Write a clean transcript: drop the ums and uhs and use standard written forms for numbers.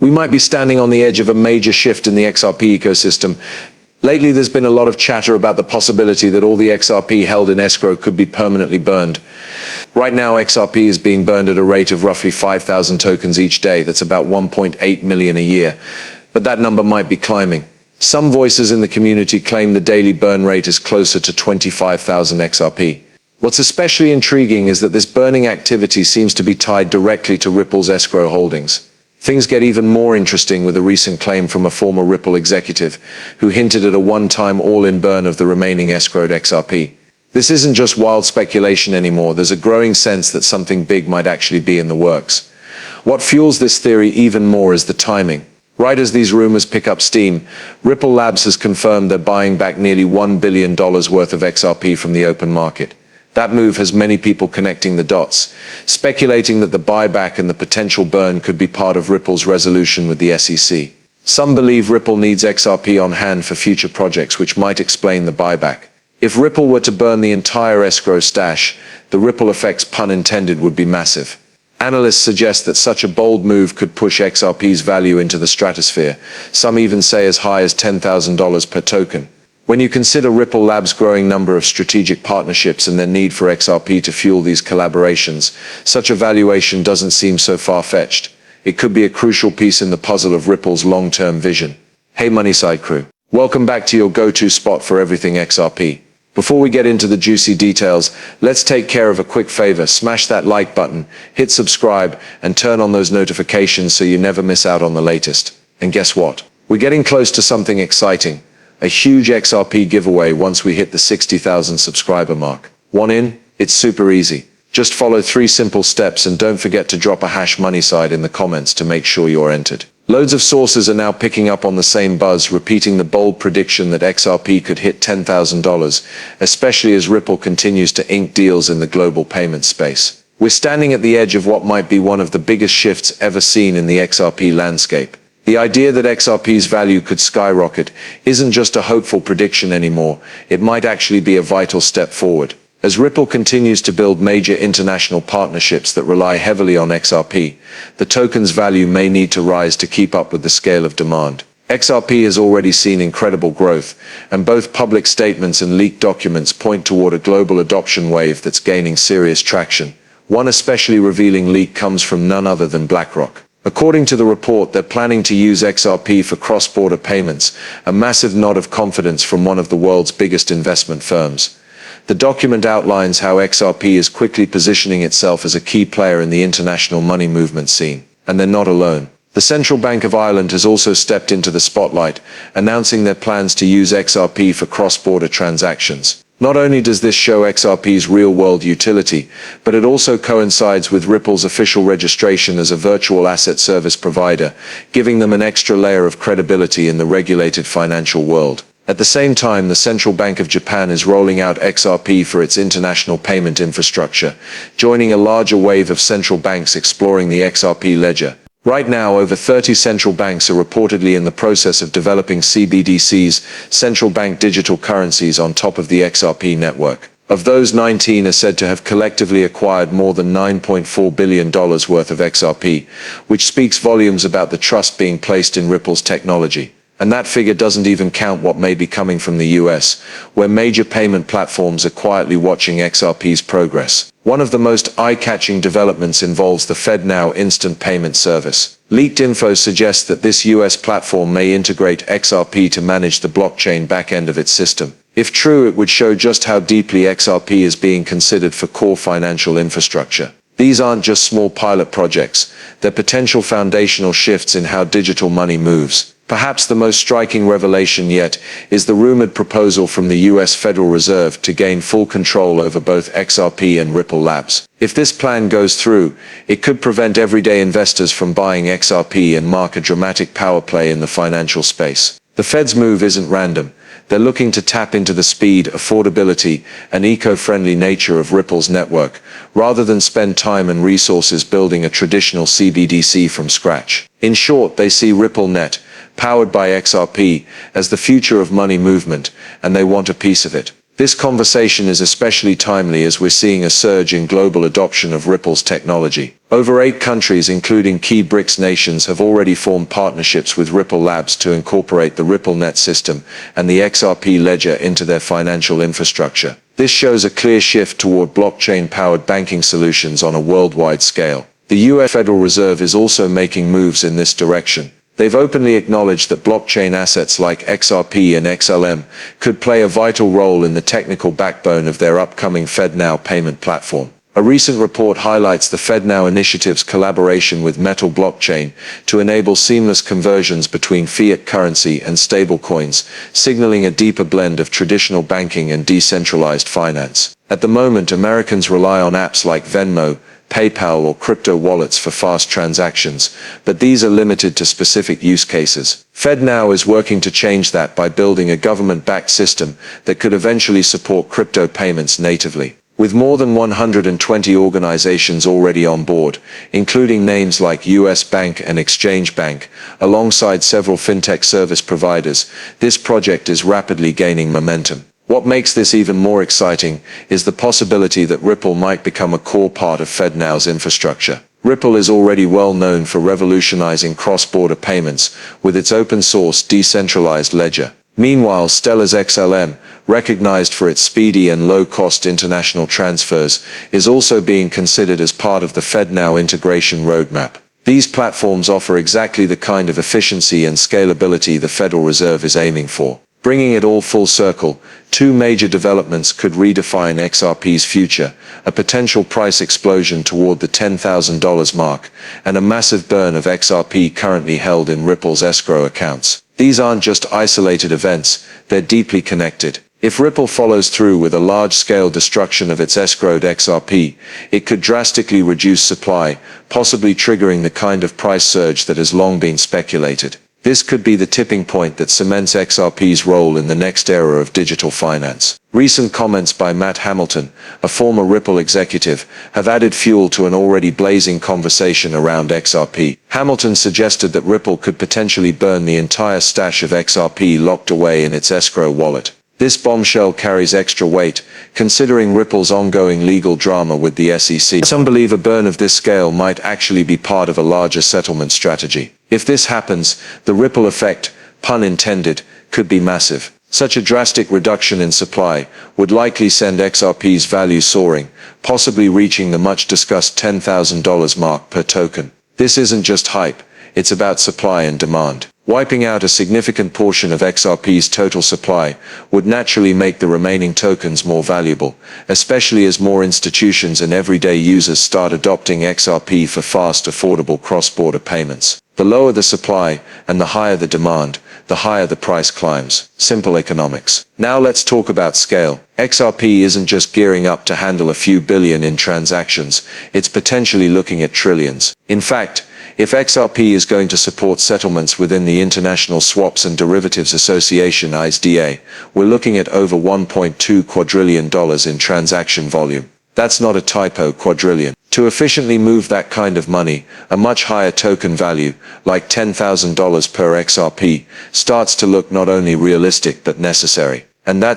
We might be standing on the edge of a major shift in the XRP ecosystem. Lately, there's been a lot of chatter about the possibility that all the XRP held in escrow could be permanently burned. Right now, XRP is being burned at a rate of roughly 5,000 tokens each day. That's about 1.8 million a year. But that number might be climbing. Some voices in the community claim the daily burn rate is closer to 25,000 XRP. What's especially intriguing is that this burning activity seems to be tied directly to Ripple's escrow holdings. Things get even more interesting with a recent claim from a former Ripple executive who hinted at a one-time all-in burn of the remaining escrowed XRP. This isn't just wild speculation anymore. There's a growing sense that something big might actually be in the works. What fuels this theory even more is the timing. Right as these rumors pick up steam, Ripple Labs has confirmed they're buying back nearly $1 billion worth of XRP from the open market. That move has many people connecting the dots, speculating that the buyback and the potential burn could be part of Ripple's resolution with the SEC. Some believe Ripple needs XRP on hand for future projects, which might explain the buyback. If Ripple were to burn the entire escrow stash, the ripple effects, pun intended, would be massive. Analysts suggest that such a bold move could push XRP's value into the stratosphere, some even say as high as $10,000 per token. When you consider Ripple Labs' growing number of strategic partnerships and their need for XRP to fuel these collaborations, such a valuation doesn't seem so far-fetched. It could be a crucial piece in the puzzle of Ripple's long-term vision. Hey Moneyside crew, welcome back to your go-to spot for everything XRP. Before we get into the juicy details, let's take care of a quick favor. Smash that like button, hit subscribe, and turn on those notifications so you never miss out on the latest. And guess what? We're getting close to something exciting. A huge XRP giveaway once we hit the 60,000 subscriber mark. Want in? It's super easy. Just follow 3 simple steps and don't forget to drop a #Moneyside in the comments to make sure you're entered. Loads of sources are now picking up on the same buzz, repeating the bold prediction that XRP could hit $10,000, especially as Ripple continues to ink deals in the global payment space. We're standing at the edge of what might be one of the biggest shifts ever seen in the XRP landscape. The idea that XRP's value could skyrocket isn't just a hopeful prediction anymore. It might actually be a vital step forward. As Ripple continues to build major international partnerships that rely heavily on XRP, the token's value may need to rise to keep up with the scale of demand. XRP has already seen incredible growth, and both public statements and leaked documents point toward a global adoption wave that's gaining serious traction. One especially revealing leak comes from none other than BlackRock. According to the report, they're planning to use XRP for cross-border payments, a massive nod of confidence from one of the world's biggest investment firms. The document outlines how XRP is quickly positioning itself as a key player in the international money movement scene. And they're not alone. The Central Bank of Ireland has also stepped into the spotlight, announcing their plans to use XRP for cross-border transactions. Not only does this show XRP's real-world utility, but it also coincides with Ripple's official registration as a virtual asset service provider, giving them an extra layer of credibility in the regulated financial world. At the same time, the Central Bank of Japan is rolling out XRP for its international payment infrastructure, joining a larger wave of central banks exploring the XRP ledger. Right now, over 30 central banks are reportedly in the process of developing CBDCs, central bank digital currencies, on top of the XRP network. Of those, 19 are said to have collectively acquired more than $9.4 billion worth of XRP, which speaks volumes about the trust being placed in Ripple's technology. And that figure doesn't even count what may be coming from the US, where major payment platforms are quietly watching XRP's progress. One of the most eye-catching developments involves the FedNow instant payment service. Leaked info suggests that this US platform may integrate XRP to manage the blockchain backend of its system. If true, it would show just how deeply XRP is being considered for core financial infrastructure. These aren't just small pilot projects, they're potential foundational shifts in how digital money moves. Perhaps the most striking revelation yet is the rumored proposal from the US Federal Reserve to gain full control over both XRP and Ripple Labs. If this plan goes through, it could prevent everyday investors from buying XRP and mark a dramatic power play in the financial space. The Fed's move isn't random. They're looking to tap into the speed, affordability, and eco-friendly nature of Ripple's network, rather than spend time and resources building a traditional CBDC from scratch. In short, they see RippleNet, powered by XRP, as the future of money movement, and they want a piece of it. This conversation is especially timely as we're seeing a surge in global adoption of Ripple's technology. Over 8 countries, including key BRICS nations, have already formed partnerships with Ripple Labs to incorporate the RippleNet system and the XRP ledger into their financial infrastructure. This shows a clear shift toward blockchain-powered banking solutions on a worldwide scale. The US Federal Reserve is also making moves in this direction. They've openly acknowledged that blockchain assets like XRP and XLM could play a vital role in the technical backbone of their upcoming FedNow payment platform. A recent report highlights the FedNow initiative's collaboration with Metal Blockchain to enable seamless conversions between fiat currency and stablecoins, signaling a deeper blend of traditional banking and decentralized finance. At the moment, Americans rely on apps like Venmo, PayPal, or crypto wallets for fast transactions, but these are limited to specific use cases. FedNow is working to change that by building a government-backed system that could eventually support crypto payments natively. With more than 120 organizations already on board, including names like US Bank and Exchange Bank, alongside several fintech service providers, this project is rapidly gaining momentum. What makes this even more exciting is the possibility that Ripple might become a core part of FedNow's infrastructure. Ripple is already well known for revolutionizing cross-border payments with its open-source decentralized ledger. Meanwhile, Stellar's XLM, recognized for its speedy and low-cost international transfers, is also being considered as part of the FedNow integration roadmap. These platforms offer exactly the kind of efficiency and scalability the Federal Reserve is aiming for. Bringing it all full circle, 2 major developments could redefine XRP's future: a potential price explosion toward the $10,000 mark, and a massive burn of XRP currently held in Ripple's escrow accounts. These aren't just isolated events, they're deeply connected. If Ripple follows through with a large-scale destruction of its escrowed XRP, it could drastically reduce supply, possibly triggering the kind of price surge that has long been speculated. This could be the tipping point that cements XRP's role in the next era of digital finance. Recent comments by Matt Hamilton, a former Ripple executive, have added fuel to an already blazing conversation around XRP. Hamilton suggested that Ripple could potentially burn the entire stash of XRP locked away in its escrow wallet. This bombshell carries extra weight, considering Ripple's ongoing legal drama with the SEC. Some believe a burn of this scale might actually be part of a larger settlement strategy. If this happens, the ripple effect, pun intended, could be massive. Such a drastic reduction in supply would likely send XRP's value soaring, possibly reaching the much-discussed $10,000 mark per token. This isn't just hype, it's about supply and demand. Wiping out a significant portion of XRP's total supply would naturally make the remaining tokens more valuable, especially as more institutions and everyday users start adopting XRP for fast, affordable cross-border payments. The lower the supply and the higher the demand, the higher the price climbs. Simple economics. Now let's talk about scale. XRP isn't just gearing up to handle a few billion in transactions, it's potentially looking at trillions. In fact, if XRP is going to support settlements within the International Swaps and Derivatives Association (ISDA), we're looking at over $1.2 quadrillion in transaction volume. That's not a typo, quadrillion. To efficiently move that kind of money, a much higher token value, like $10,000 per XRP, starts to look not only realistic but necessary. And that's